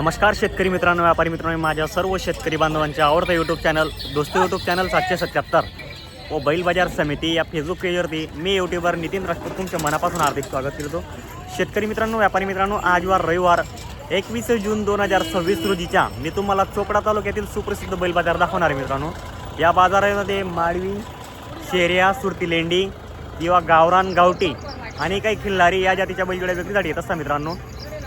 नमस्कार शेतकरी मित्रांनो, व्यापारी मित्रांनो, माझ्या सर्व शेतकरी बांधवांच्या आवडतं यूट्यूब चॅनल यूट्यूब चॅनल 777 व बैल बाजार समिती या फेसबुक पेजवरती मी यूट्यूबर नितीन राजपूत तुमच्या मनापासून हार्दिक स्वागत करतो. शेतकरी मित्रांनो, व्यापारी मित्रांनो, आज वार रविवार 21 जून 2026 रोजीच्या मी तुम्हाला चोपडा तालुक्यातील सुप्रसिद्ध बैल बाजार दाखवणार आहे. मित्रांनो, या बाजारामध्ये माळवी, शेऱ्या, सुरती लेंडी किंवा गावरान, गावठी आणि काही खिल्लारी या जातीच्या बैलजोड्या विक्रीसाठी येत असतात. मित्रांनो,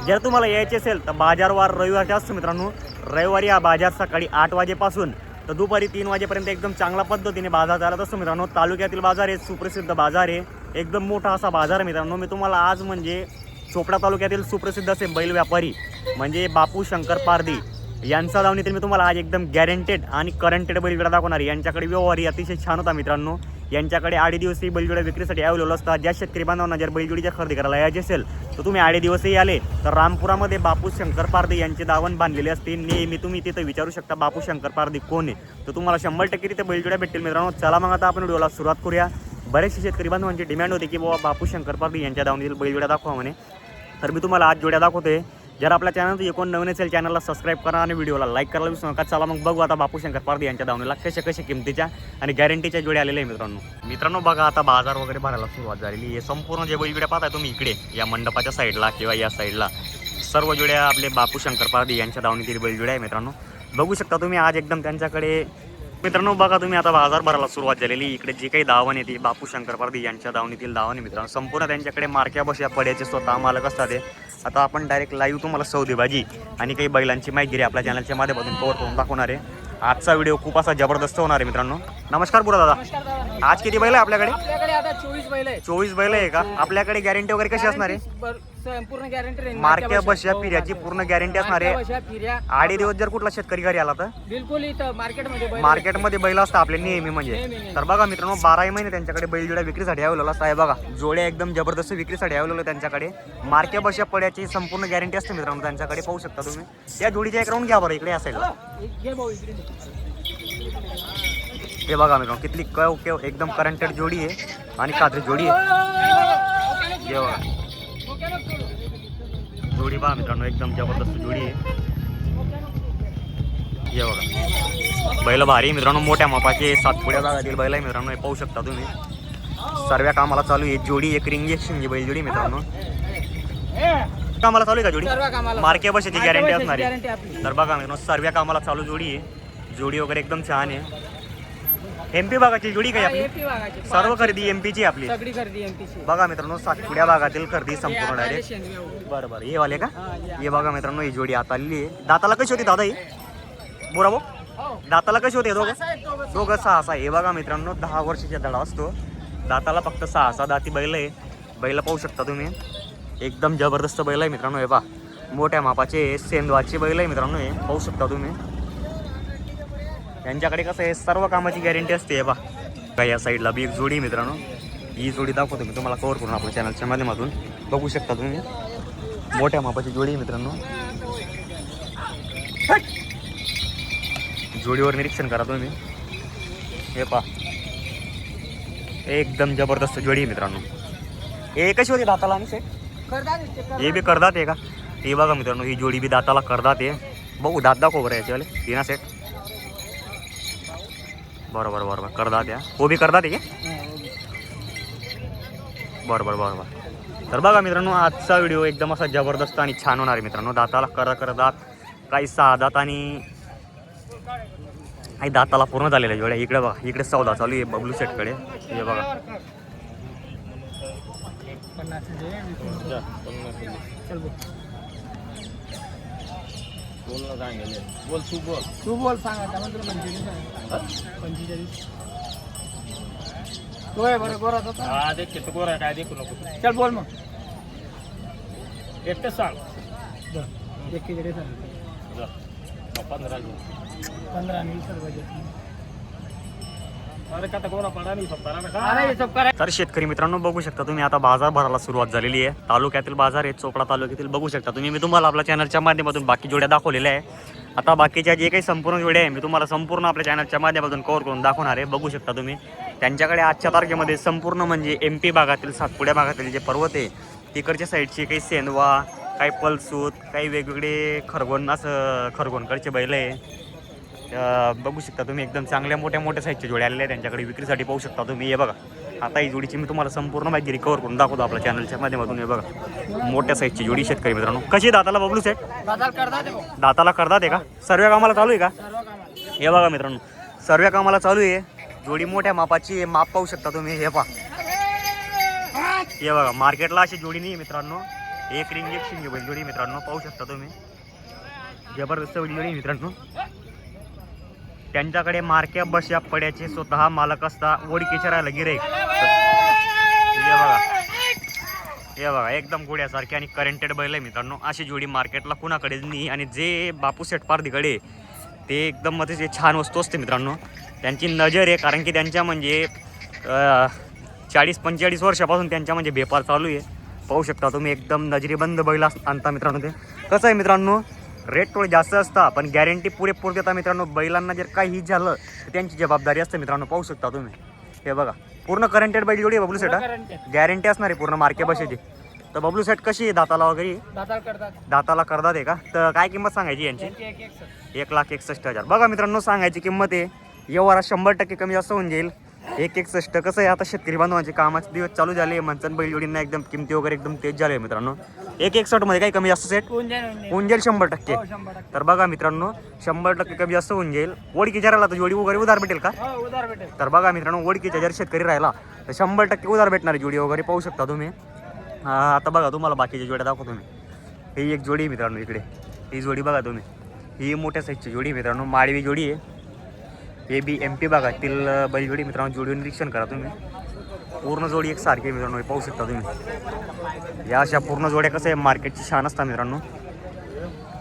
जर तुम्हाला यायचे असेल तर बाजारवार रविवारच्या असतो. मित्रांनो, रविवारी हा बाजार सकाळी 8 वाजेपासून तर दुपारी 3 वाजेपर्यंत एकदम चांगल्या पद्धतीने बाजार चालत असतो. मित्रांनो, तालुक्यातील बाजार आहे, सुप्रसिद्ध बाजार आहे, एकदम मोठा असा बाजार आहे. मित्रांनो, मी तुम्हाला आज म्हणजे चोपडा तालुक्यातील सुप्रसिद्ध असे बैल व्यापारी म्हणजे बापू शंकर पारधी यांचा दावणीतील मी तुम्हाला आज एकदम गॅरंटेड आणि करंटेड बैलजोड्या दाखवणार आहे. यांच्याकडे व्यवहारही अतिशय छान होता. मित्रांनो, यांच्याकडे 8 दिवसही बैलजोड्या विक्रीसाठी अवेलेबल असतात. ज्या शेतकरी बांधवांना जर बैलजोडीच्या खरेदी करायला यायचे असेल तर तुम्ही 8 दिवसही आले तर रामपुरामध्ये बापू शंकर पारधी यांचे दावण बांधलेले असते. नेहमी तुम्ही तिथे विचारू शकता बापू शंकर पारधी कोण आहे, तर तुम्हाला 100% तिथे बैलजोड्या भेटतील. मित्रांनो, चला मग आता आपण व्हिडिओला सुरुवात करूया. बरेचसे शेतकरी बांधवांची डिमांड होती की बाबा बापू शंकर पारधी यांच्या दावणीतील बैलजोड्या दाखवा म्हणे, तर मी तुम्हाला आज जोड्या दाखवतोय. जर आपल्या चॅनल कोण नवीन असेल चॅनलला सबस्क्राईब करा आणि व्हिडिओला लाईक करायला विसरू नका. चला मग बघू आता बापू शंकर पारधी यांच्या दावणीला कशा किमतीच्या आणि गॅरंटीच्या जोड्या आलेल्या आहे. मित्रांनो बघा, आता बाजार वगैरे भरायला सुरुवात झालेली आहे. संपूर्ण जे बैलजोड्या पाहताय तुम्ही इकडे या मंडपाच्या साईडला किंवा या साईडला सर्व जोड्या आपले बापू शंकर पारधी यांच्या दावणीतील बैलजोड्या आहे. मित्रांनो, बघू शकता तुम्ही आज एकदम त्यांच्याकडे. मित्रांनो बघा, तुम्ही आता बाजार भरायला सुरुवात झालेली. इकडे जे काही दावण येते बापू शंकर पारधी यांच्या दावणीतील दावण आहे. मित्रांनो, संपूर्ण त्यांच्याकडे मार्क्या बशा पड्याचे स्वतः मालक असतात. आता आपण डायरेक्ट लाईव्ह तुम्हाला सौदेबाजी आणि काही बैलांची माहिती आपल्या चॅनलच्या माध्यमातून कव्हर करून दाखवणार आहे. आजचा व्हिडिओ खूप असा जबरदस्त होणार आहे. मित्रांनो नमस्कार बोला दादा, आज किती बैल आहे आपल्याकडे? आता 24 बैल आहे. 24 बैल आहे का? आपल्याकडे गॅरंटी वगैरे कशी असणार आहे? पूर्ण गॅरंटी, मार्क्या बशा फिर्याची पूर्ण गॅरंटी असणार आहे. 8 दिवस जर कुठला शेतकरी घरी आला तर बिलकुल इथं मार्केटमध्ये बैल असतात आपले नेहमी म्हणजे. तर बघा मित्रांनो, 12 महिने त्यांच्याकडे बैलजोड्या विक्रीसाठी अवेलेबल असतात. बघा, जोड्या एकदम जबरदस्त विक्रीसाठी अवेलेबल आहे त्यांच्याकडे. मार्क्या बशा पड्याची संपूर्ण गॅरंटी असते. मित्रांनो, त्यांच्याकडे पाहू शकता तुम्ही. या जोडीच्या एक राऊंड घ्या बरं इकडे असेल. हे बघा मित्रांनो, किती केव एकदम करंटेड जोडी आहे आणि कात्री जोडी आहे. हे बघा जोडी पहा मित्रांनो, एकदम जबरदस्त जोडी आहे. हे बघा बैल भारी मित्रांनो, मोठ्या मापाचे सातपुड्या भागातील बैल आहे. मित्रांनो, हे पाहू शकता तुम्ही. सर्व कामाला चालू आहे. जोडी एक रिंग एक्सचेंज बैल जोडी. मित्रांनो, कामाला चालू आहे का जोडी? मार्क्या बशाची गॅरंटी असणार आहे. तर बघा मित्रांनो, सर्व कामाला चालू जोडी आहे. जोडी वगैरे एकदम छान आहे. MP भागाची जोडी काय आपली? सर्व खरेदी MP ची आपली. बघा मित्रांनो, सातपुड्या भागातील खरेदी संपूर्ण डायरेक्ट. बरं हे वाले का? हे बघा मित्रांनो, ही जोडी आता आलेली आहे. दाताला कशी होती दादा ही? बोरा भाऊ, दाताला कशी होते दोघं 6-6. हे बघा मित्रांनो, 10 वर्षाचा धडा असतो. दाताला फक्त 6-6 दाती बैल आहे. बैल पाहू शकता तुम्ही, एकदम जबरदस्त बैल आहे. मित्रांनो, हे पहा मोठ्या मापाचे सेंदवाचे बैल आहे. मित्रांनो, हे पाहू शकता तुम्ही. यांच्याकडे कसं आहे, सर्व कामाची गॅरंटी असते. हे बघा या साईडला बी एक जोडी. मित्रांनो, ही जोडी दाखवतो मी तुम्हाला कव्हर करून आपल्या चॅनलच्या माध्यमातून. बघू शकता तुम्ही, मोठ्या मापाची जोडी. मित्रांनो, जोडीवर निरीक्षण करा तुम्ही. हे पहा एकदम जबरदस्त जोडी. मित्रांनो, हे कशी होती दाताला? हे बी करदात आहे का? हे बघा मित्रांनो, ही जोडी बी दाताला करदात आहे. बघू दात दाखव बरं याच्यावाले. बिना सेट बरोबर करदात या. हो बी करदात आहे का? बरोबर. तर बघा मित्रांनो, आजचा व्हिडिओ एकदम असा जबरदस्त आणि छान होणार आहे. मित्रांनो, दाताला करदात, काही 6 दात आणि दाताला पूर्ण झालेल्या जोड्या. इकडे बघा, इकडे 14 चालू आहे बबलू सेटकडे. हे बघा तू बोल सांगा. गोरा काय देखू नको. चल बोल मग. एकटंच सांग. 15 आणि 20 तर शेतकरी मित्रांनो, बघू शकता तुम्ही, आता बाजार भरायला सुरुवात झालेली आहे. तालुक्यातील बाजार आहे, चोपडा तालुक्यातील. बघू शकता तुम्ही, मी तुम्हाला आपल्या चॅनलच्या माध्यमातून बाकी जोड्या दाखवलेल्या आहे. आता बाकीच्या जे काही संपूर्ण जोड्या आहे मी तुम्हाला संपूर्ण आपल्या चॅनलच्या माध्यमातून कव्हर करून दाखवणार आहे. बघू शकता तुम्ही, त्यांच्याकडे आजच्या तारखेमध्ये संपूर्ण म्हणजे MP भागातील सातपुड्या भागातील जे पर्वत आहे तिकडच्या साईडची काही सेंदवा काही पलसूत, काही वेगवेगळे खरगोन, असं खरगोनकडचे बैल आहे. बघू शकता तुम्ही, एकदम चांगल्या मोठ्या मोठ्या साईजचे जोडे आलेले आहेत त्यांच्याकडे विक्रीसाठी. पाहू शकता तुम्ही. हे बघा, आता ही जोडीची मी तुम्हाला संपूर्ण माहिती रिकवर करून दाखवतो आपल्या चॅनलच्या माध्यमातून. हे बघा, मोठ्या साईजची जोडी शेतकरी मित्रांनो. कशी दाताला बबलू सेट? दाताला करतात आहे का? सर्व कामाला चालू आहे का? हे बघा मित्रांनो, सर्व कामाला चालू आहे. जोडी मोठ्या मापाची, माप पाहू शकता तुम्ही. हे पहा, हे बघा, मार्केटला अशी जोडी नाही मित्रांनो. एक रिंग एक शिंगी बैल जोडी मित्रांनो. पाहू शकता तुम्ही, जबरदस्त जोडी मित्रांनो. त्यांच्याकडे मार्क्या बशा पड्याचे स्वतः मालक असता ओळखीचे राहिला गिरे. हे बघा, हे बघा, एकदम गोड्यासारखे आणि करंटेड बैल आहे मित्रांनो. अशी जोडी मार्केटला कुणाकडेच नाही. आणि जे बापू सेठ पारधीकडे ते एकदम मध्ये जे छान वस्तू असते मित्रांनो, त्यांची नजर आहे. कारण की त्यांच्या म्हणजे 40-45 वर्षापासून त्यांच्या म्हणजे व्यापार चालू आहे. पाहू शकता तुम्ही, एकदम नजरीबंद बैल आणता मित्रांनो. ते कसं आहे मित्रांनो, रेट थोडे जास्त असतात पण गॅरंटी पुरेपूर देता मित्रांनो. बैलांना जर काही झालं तर त्यांची जबाबदारी असते मित्रांनो. पाहू शकता तुम्ही. हे बघा, पूर्ण करंटेड बैल जोडी बबलू सेट. गॅरंटी असणार आहे पूर्ण मार्के बसेची. तर बबलू सेट कशी आहे दाताला वगैरे? दाताला करतात आहे का? तर काय किंमत सांगायची यांची? 1,61,000. बघा मित्रांनो, सांगायची किंमत आहे. व्यवहारात 100% कमी जास्त होऊन जाईल. 1,61. कसं आहे, आता शेतकरी बांधवांचे कामाचे दिवस चालू झाले. म्हणतात बैल जोडींना एकदम किमती वगैरे एकदम तेज झाले मित्रांनो. 1,61 मध्ये काही कमी जास्त सेट होऊन जाईल 100%. तर बघा मित्रांनो, 100% कमी जास्त होऊन जाईल. ओळखीच्या राहिला तर जोडी वगैरे उधार भेटेल का? तर बघा मित्रांनो, ओळखीच्या जर शेतकरी राहिला तर 100% उधार भेटणारी जोडी वगैरे. पाहू शकता तुम्ही. आता बघा, तुम्हाला बाकीच्या जोड्या दाखवतो तुम्ही. ही एक जोडी मित्रांनो इकडे. ही जोडी बघा तुम्ही. ही मोठ्या साईजची जोडी मित्रांनो, माळवी जोडी आहे. हे बी MP भागातील बैलजोडी मित्रांनो. जोडीवर निरीक्षण करा तुम्ही. पूर्ण जोडी एक सारखी मित्रांनो. पाहू शकता तुम्ही. या अशा पूर्ण जोड्या कसं आहे मार्केटची शान असतात मित्रांनो.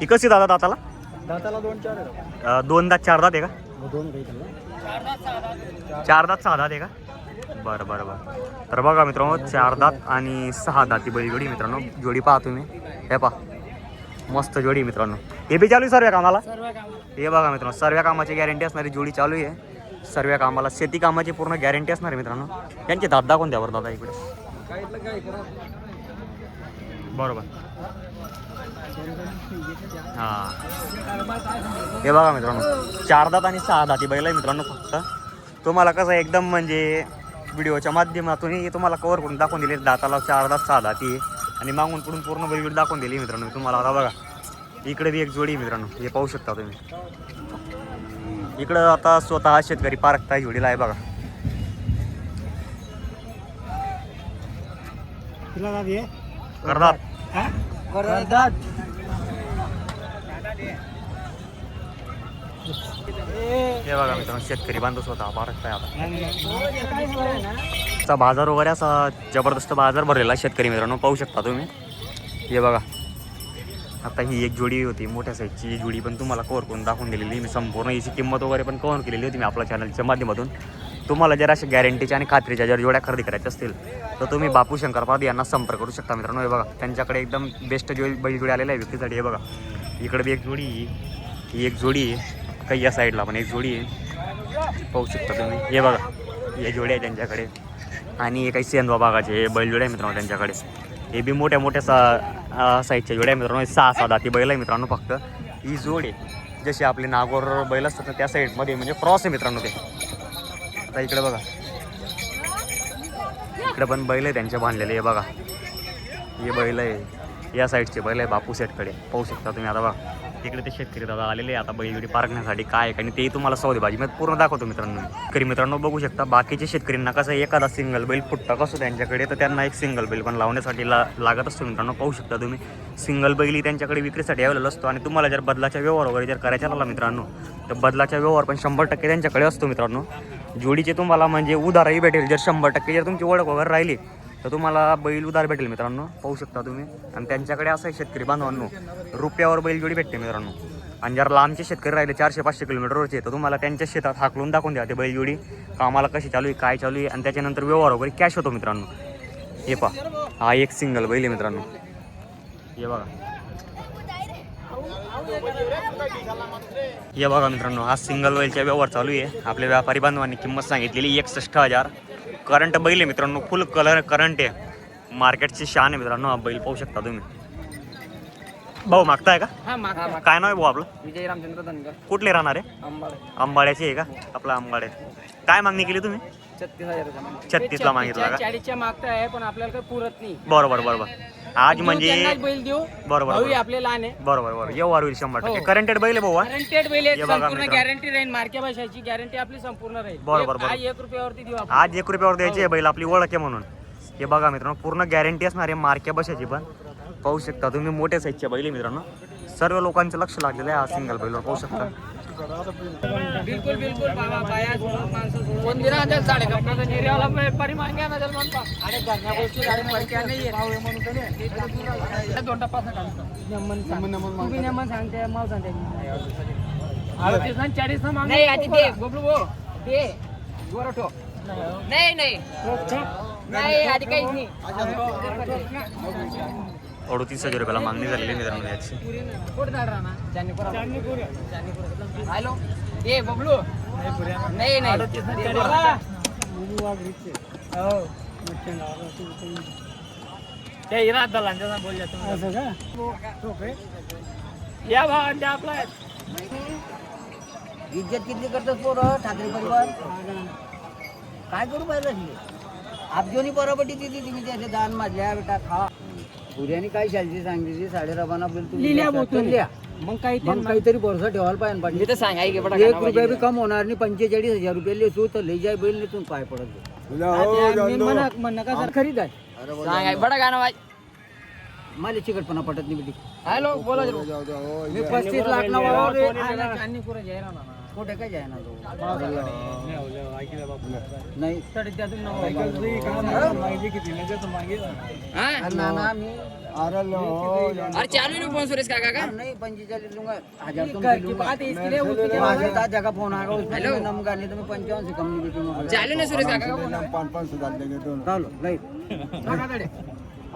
ही कशी दादा दाताला? 2 दात 4 दात आहे का? 4 दात 6 दात आहे का? बरं बरं बरं. तर बघा मित्रांनो, 4 दात आणि 6 दाती बैलजोडी मित्रांनो. जोडी पहा तुम्ही. हे पहा, मस्त जोडी मित्रांनो. हे बी चालू आहे सर्व कामाला. हे बघा मित्रांनो, सर्व कामाची गॅरंटी असणारी जोडी चालू आहे. सर्व कामाला, शेती कामाची पूर्ण गॅरंटी असणार आहे मित्रांनो. त्यांचे दात दाखवून द्यावर दादा इकडे. बरोबर. हां, हे बघा मित्रांनो, 4 दात आणि 6 दाती बैल आहे मित्रांनो. फक्त तुम्हाला कसं एकदम म्हणजे व्हिडिओच्या माध्यमातून तुम्हाला कव्हर करून दाखवून दिले. दाताला 4 दात 6 दाती आणि मागून पुढून पूर्ण बैल दाखवून दिली मित्रांनो तुम्हाला. आता बघा, इकडे बी एक जोडी मित्रांनो. हे पाहू शकता तुम्ही. इकडं आता स्वतः शेतकरी पारखता जोडीला आहे बघा. करतात. हे बघा मित्रांनो, शेतकरी बांधव स्वतः पारखताय. आता बाजार वगैरे असा जबरदस्त बाजार भरलेला शेतकरी मित्रांनो. पाहू शकता तुम्ही. हे बघा, आता ही एक जोडी होती मोठ्या साईजची जोडी, पण तुम्हाला कव्हर करून दाखवून दिलेली मी संपूर्ण. याची किंमत वगैरे पण कव्हर केलेली होती मी आपल्या चॅनलच्या माध्यमातून. तुम्हाला जर अशा गॅरंटीच्या आणि खात्रीच्या जर जोड्या खरेदी करायच्या असतील तर तुम्ही बापू शंकर पारधी यांना संपर्क करू शकता मित्रांनो. हे बघा, त्यांच्याकडे एकदम बेस्ट बैलजोडी आलेल्या आहे विक्रीसाठी. हे बघा, इकडे बी एक जोडी, ही एक जोडी आहे. काही या साईडला पण एक जोडी आहे. पाहू शकता तुम्ही. हे बघा, हे जोडी आहे त्यांच्याकडे. आणि काही सेंदवा भागाचे बैलजोड्या आहे मित्रांनो त्यांच्याकडे. हे बी मोठ्या मोठ्या साईजच्या जोड्या मित्रांनो. 6 दाती बैल आहे मित्रांनो. फक्त ही जोड आहे जशी आपले नागोर बैल असतात ना त्या साईडमध्ये, म्हणजे क्रॉस आहे मित्रांनो ते. आता इकडे बघा, इकडे पण बैल आहे त्यांच्या बांधलेले. हे बघा, हे बैल आहे या साईडचे बैल आहे बापू सेटकडे. पाहू शकता तुम्ही. आता बघा, तिकडे ते शेतकरी दादा आलेले आता बैलजोडी पारखण्यासाठी. काय आणि ते तुम्हाला सौदेबाजी मी पूर्ण दाखवतो मित्रांनो. शेतकरी मित्रांनो बघू शकता, बाकीचे शेतकऱ्यांना कसं एखादा सिंगल बैल फुटता कसं त्यांच्याकडे, तर त्यांना एक सिंगल बैल पण लावण्यासाठी लागत असतो मित्रांनो. पाहू शकता तुम्ही. सिंगल बैल त्यांच्याकडे विक्रीसाठी अवेलेबल असतो. आणि तुम्हाला जर बदलाचा व्यवहार वगैरे जर करायचा झाला मित्रांनो, तर बदलाचा व्यवहार पण 100% त्यांच्याकडे असतो मित्रांनो. जोडीचे तुम्हाला म्हणजे उधारही भेटेल. जर 100% जर तुमची ओळख वगैरे राहिली तर तुम्हाला बैल उधार भेटेल मित्रांनो. पाहू शकता तुम्ही. आणि त्यांच्याकडे असं आहे शेतकरी बांधवांनो, रुपयावर बैलजोडी भेटते मित्रांनो. आणि जर लांबचे शेतकरी राहिले 400-500 किलोमीटरवरचे, तर तुम्हाला त्यांच्या शेतात हाकलून दाखवून द्या ते बैलजोडी कामाला कशी चालू आहे, काय चालू आहे. आणि त्याच्यानंतर व्यवहार वगैरे कॅश होतो मित्रांनो. हे पहा, हा एक सिंगल बैल आहे मित्रांनो. हे बघा, हे बघा मित्रांनो, हा सिंगल बैलचा व्यवहार चालू आहे. आपल्या व्यापारी बांधवांनी किंमत सांगितलेली 61,000. करंट बैल आहे मित्रांनो. फुल कलर करंट आहे. मार्केटची शान आहे मित्रांनो. हा बैल पाहू शकता तुम्ही. भाऊ मागताय का? हा मागा काय नाव आहे भाऊ आपलं? विजय रामचंद्र धनगर कुठले राहणार आहे? अंबाड अंबाड्याचे आहे का? आपला अंबाडे. काय मागणी केली तुम्ही? 36,000 36 ला मागितला का? 40च्या मागता आहे पण आपल्याला काही पुरत नाही. बरोबर बरोबर. आज म्हणजे त्यांनाच बैल देऊ. बरोबर भाऊ आपले लहान आहे. बरोबर बरोबर. व्यवहार होईल 100%. हो. करंटेड बैल आहे भाऊ हा? गॅरंटेड बैल आहे, हे बघा संपूर्ण मित्रांनो. गॅरंटी राहील. मार्के भाषाची गॅरंटी आपली संपूर्ण राहील. बरोबर, बरोबर. 1 रुपयावरती देऊ आपण. आज 1 रुपयावर द्यायची आहे बैल आपली ओळख आहे म्हणून. हे बघा मित्रांनो पूर्ण गॅरंटी असणार आहे मार्क्या बशाची पण. पाहू शकता तुम्ही मोठ्या साईजच्या बैल आहे मित्रांनो. सर्व लोकांचं लक्ष लागलेलं आहे हा सिंगल बैलवर पाहू शकता. बिलकुल बिलकुल बाबा बाया सोडून माणसं सोडून. कोण दिला आता साडे कपड्याचा निर्याला व्यापारी मागे ना जर म्हणता. अरे घरच्या गोष्टी गाडी पडक्या नाही आहे. दोन टप्पा सांगतो. तुम्ही नेमन सांगते माव सांगते. 40 ना मागणी. नाही आधी दे बबलू भाऊ दे. वर ठो. नाही नाही नाही आधी काहीच नाही. 38,000 रुपयाला मागणी झालेली मित्रांनो याची. हॅलो ए बबलू नाही नाही या भाव आपला इज्जत किती करतो पोरं ठाकरे परिवार काय करू पाहिलं आपजोनी बरोबरी दिली तुम्ही त्याचे दान माजल्या बेटा खा पुऱ्याने काय शालची सांगितली साडे रबाना बिल तुम्ही मग काही मग काहीतरी भरोसा ठेवायला पाहिजे तर सांगाय की 1 रुपया बी कम होणार नाही 45,000 रुपये लेसू तर लई जाय बैल नेतून पाय पडत म्हणणं का खरीद आहे सांगाय बडा गाणं वाज मला चिकटपणा पटत नाही बेटी हॅलो बोला मी 35 लाख ना कुठे काय जाय ना नाही ना मी अरे चालू ना फोन सुरेश काका का नहीं 45 लूंगा 1000 तुम लूंगा जगह फोन आएगा उसमें नम गाने तो मैं 55 से कम नहीं बेचूंगा चालू ना सुरेश काका का 500 डाल देंगे दोनों चलो लाइट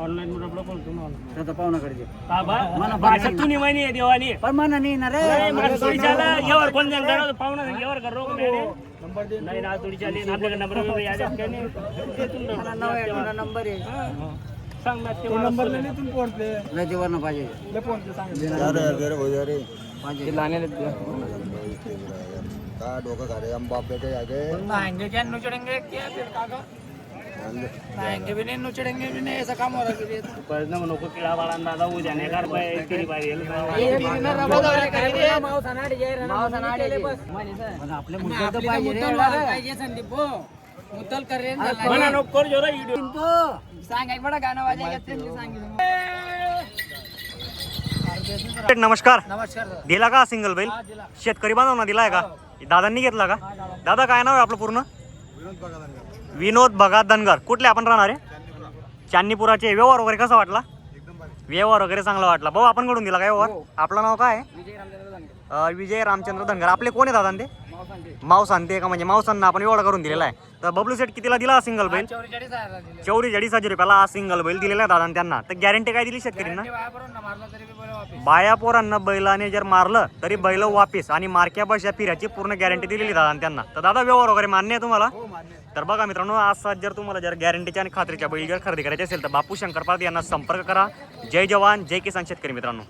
ऑनलाइन मध्ये आपला बोलतो ना आता पाहुणा कडे मला भाषा तू नाही माहिती देवानी पण मना नाही ना रे मला थोडी चाला यावर कोण जण करतो पाहुणा यावर कर रोग नंबर दे नाही ना थोडी चाली आपल्याकडे नंबर याद आहे का नाही मला नवा नंबर आहे सांग ना ते नंबर ले तू पोहोचले नाही ते वरनं पाहिजे ले पोहोचले सांग अरे पाहिजे लाने ले का डोका खा रे हम बाप बेटे आगे महंगे क्या नो चढ़ेंगे क्या फिर काका महंगे भी नहीं नो चढ़ेंगे भी नहीं ऐसा काम हो रहा है पर ना मनो को किला वाला दादा वो जाने कर पे तेरी बारी ये भी ना रबा दौरे कर रे माव सनाडी जाय माव सनाडी बस पण आपले मुद्दे तर पाहिजे रे पाहिजे संदीप भो मुतल कर रे मना नो कर जोरा व्हिडिओ सांग एक बडा गाणं वाजायचं त्यांनी सांगितलं नमस्कार. नमस्कार दिला का सिंगल बैल? शेतकरी बांधवांना दिलाय का? दादांनी घेतला का? दादा काय नाव आहे आपलं पूर्ण? विनोद भगा धनगर. कुठले आपण राहणार आहे? चांदीपुराचे. व्यवहार वगैरे कसा वाटला? व्यवहार वगैरे चांगला वाटला. भाऊ आपण कडून दिला काय व्यवहार? आपलं नाव काय आहे? विजय रामचंद्र धनगर. आपले कोण आहे दादा ते? माव सांगते का? म्हणजे मावसांना आपण व्यवहार करून दिलेला आहे. तर बबलू सेट कितीला दिला सिंगल बैल? 44,000 रुपयाला हा सिंगल बैल दिलेला आहे दादा त्यांना. तर गॅरंटी काय दिली शेतकऱ्यांना? बाया पोरांना बैलाने जर मारलं तरी बैल वापिस आणि मार्क्या बशा फिरायची पूर्ण गॅरंटी दिलेली दादा त्यांना. तर दादा व्यवहार वगैरे मान्य आहे तुम्हाला? तर बघा मित्रांनो आज जर तुम्हाला जर गॅरंटीच्या आणि खात्रीच्या बैल जर खरेदी करायची असेल तर बापू शंकर पार्थ यांना संपर्क करा. जय जवान जय किसान शेतकरी मित्रांनो.